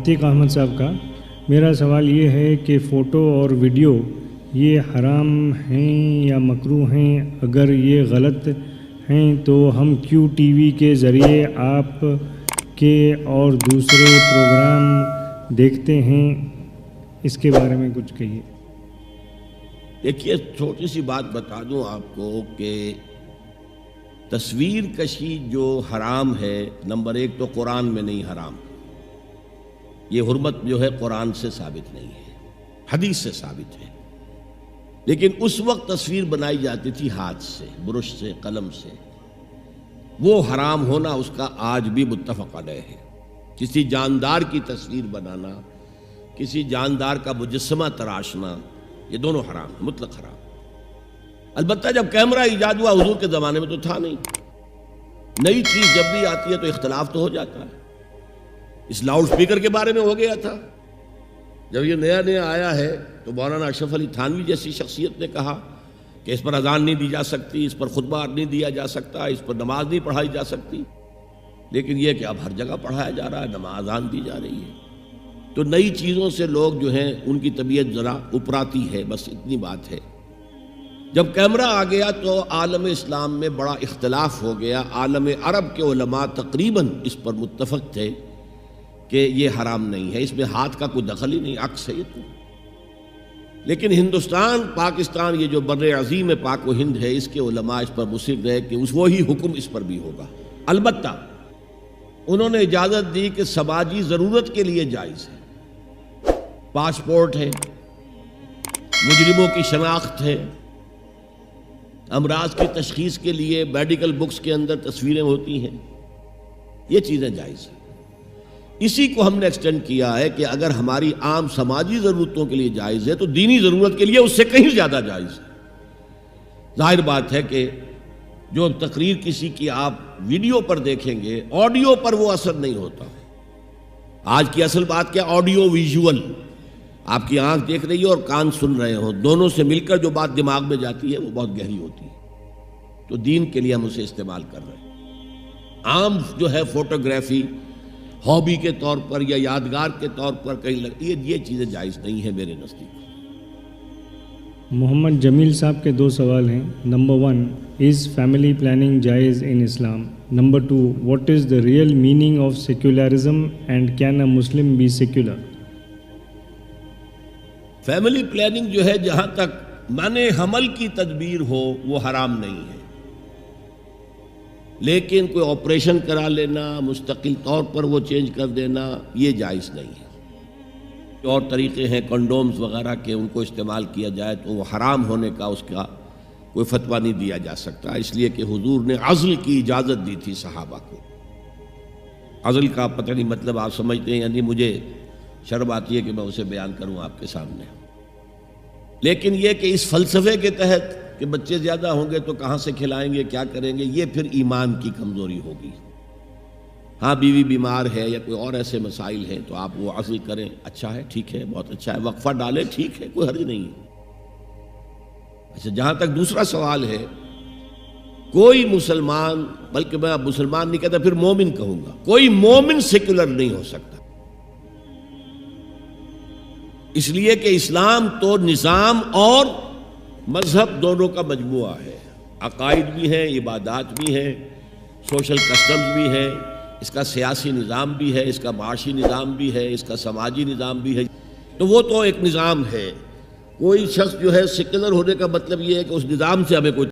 عتیق احمد صاحب کا. میرا سوال یہ ہے کہ فوٹو اور ویڈیو یہ حرام ہیں یا مکروہ ہیں؟ اگر یہ غلط ہیں تو ہم کیوں ٹی وی کے ذریعے آپ کے اور دوسرے پروگرام دیکھتے ہیں؟ اس کے بارے میں کچھ کہیے. دیکھیے، چھوٹی سی بات بتا دوں آپ کو کہ تصویر کشی جو حرام ہے، نمبر ایک تو قرآن میں نہیں حرام. یہ حرمت جو ہے قرآن سے ثابت نہیں ہے، حدیث سے ثابت ہے. لیکن اس وقت تصویر بنائی جاتی تھی ہاتھ سے، برش سے، قلم سے. وہ حرام ہونا اس کا آج بھی متفق علیہ ہے. کسی جاندار کی تصویر بنانا، کسی جاندار کا مجسمہ تراشنا، یہ دونوں حرام، مطلق حرام. البتہ جب کیمرہ ایجاد ہوا، حضور کے زمانے میں تو تھا نہیں. نئی چیز جب بھی آتی ہے تو اختلاف تو ہو جاتا ہے. اس لاؤڈ سپیکر کے بارے میں ہو گیا تھا. جب یہ نیا نیا آیا ہے تو مولانا اشرف علی تھانوی جیسی شخصیت نے کہا کہ اس پر اذان نہیں دی جا سکتی، اس پر خطبہ نہیں دیا جا سکتا، اس پر نماز نہیں پڑھائی جا سکتی. لیکن یہ کہ اب ہر جگہ پڑھایا جا رہا ہے، نماز اذان دی جا رہی ہے. تو نئی چیزوں سے لوگ جو ہیں ان کی طبیعت ذرا اپراتی ہے، بس اتنی بات ہے. جب کیمرہ آ گیا تو عالم اسلام میں بڑا اختلاف ہو گیا. عالم عرب کے علماء تقریباً اس پر متفق تھے کہ یہ حرام نہیں ہے، اس میں ہاتھ کا کوئی دخل ہی نہیں، عکس ہے یہ تو. لیکن ہندوستان، پاکستان، یہ جو بر عظیم پاک و ہند ہے، اس کے علماء اس پر مصر رہے کہ وہی حکم اس پر بھی ہوگا. البتہ انہوں نے اجازت دی کہ سماجی ضرورت کے لیے جائز ہے. پاسپورٹ ہے، مجرموں کی شناخت ہے، امراض کی تشخیص کے لیے میڈیکل بکس کے اندر تصویریں ہوتی ہیں، یہ چیزیں جائز ہیں. اسی کو ہم نے ایکسٹینڈ کیا ہے کہ اگر ہماری عام سماجی ضرورتوں کے لیے جائز ہے تو دینی ضرورت کے لیے اس سے کہیں زیادہ جائز ہے. ظاہر بات ہے کہ جو تقریر کسی کی آپ ویڈیو پر دیکھیں گے، آڈیو پر وہ اثر نہیں ہوتا. آج کی اصل بات کیا؟ Audio visual. آپ کی آنکھ دیکھ رہی ہے اور کان سن رہے ہوں، دونوں سے مل کر جو بات دماغ میں جاتی ہے وہ بہت گہری ہوتی ہے. تو دین کے لیے ہم اسے استعمال کر رہے ہیں. عام جو ہے فوٹوگرافی ہابی کے طور پر یا یادگار کے طور پر کہیں لگتی ہے، یہ چیزیں جائز نہیں ہیں میرے نزدیک. محمد جمیل صاحب کے دو سوال ہیں. نمبر 1، از فیملی پلاننگ جائز in Islam? Number 2، what is the real meaning of secularism and can a Muslim be secular? Family planning جو ہے، جہاں تک منع حمل کی تدبیر ہو وہ حرام نہیں ہے. لیکن کوئی آپریشن کرا لینا، مستقل طور پر وہ چینج کر دینا، یہ جائز نہیں ہے. اور طریقے ہیں کنڈومز وغیرہ کے، ان کو استعمال کیا جائے تو وہ حرام ہونے کا اس کا کوئی فتویٰ نہیں دیا جا سکتا. اس لیے کہ حضور نے عزل کی اجازت دی تھی صحابہ کو. عزل کا پتہ نہیں مطلب آپ سمجھتے ہیں، یعنی مجھے شرم آتی ہے کہ میں اسے بیان کروں آپ کے سامنے. لیکن یہ کہ اس فلسفے کے تحت کہ بچے زیادہ ہوں گے تو کہاں سے کھلائیں گے، کیا کریں گے، یہ پھر ایمان کی کمزوری ہوگی. ہاں، بیوی بیمار ہے یا کوئی اور ایسے مسائل ہیں تو آپ وہ عزل کریں، اچھا ہے، ٹھیک ہے، بہت اچھا ہے، وقفہ ڈالیں، ٹھیک ہے، کوئی حرج نہیں ہے. اچھا، جہاں تک دوسرا سوال ہے، کوئی مسلمان، بلکہ میں اب مسلمان نہیں کہتا، پھر مومن کہوں گا، کوئی مومن سیکولر نہیں ہو سکتا. اس لیے کہ اسلام تو نظام اور مذہب دونوں کا مجموعہ ہے. عقائد بھی ہیں، عبادات بھی ہیں، سوشل کسٹمز بھی ہیں، اس کا سیاسی نظام بھی ہے، اس کا معاشی نظام بھی ہے، اس کا سماجی نظام بھی ہے. تو وہ تو ایک نظام ہے. کوئی شخص جو ہے سیکولر ہونے کا مطلب یہ ہے کہ اس نظام سے ہمیں کوئی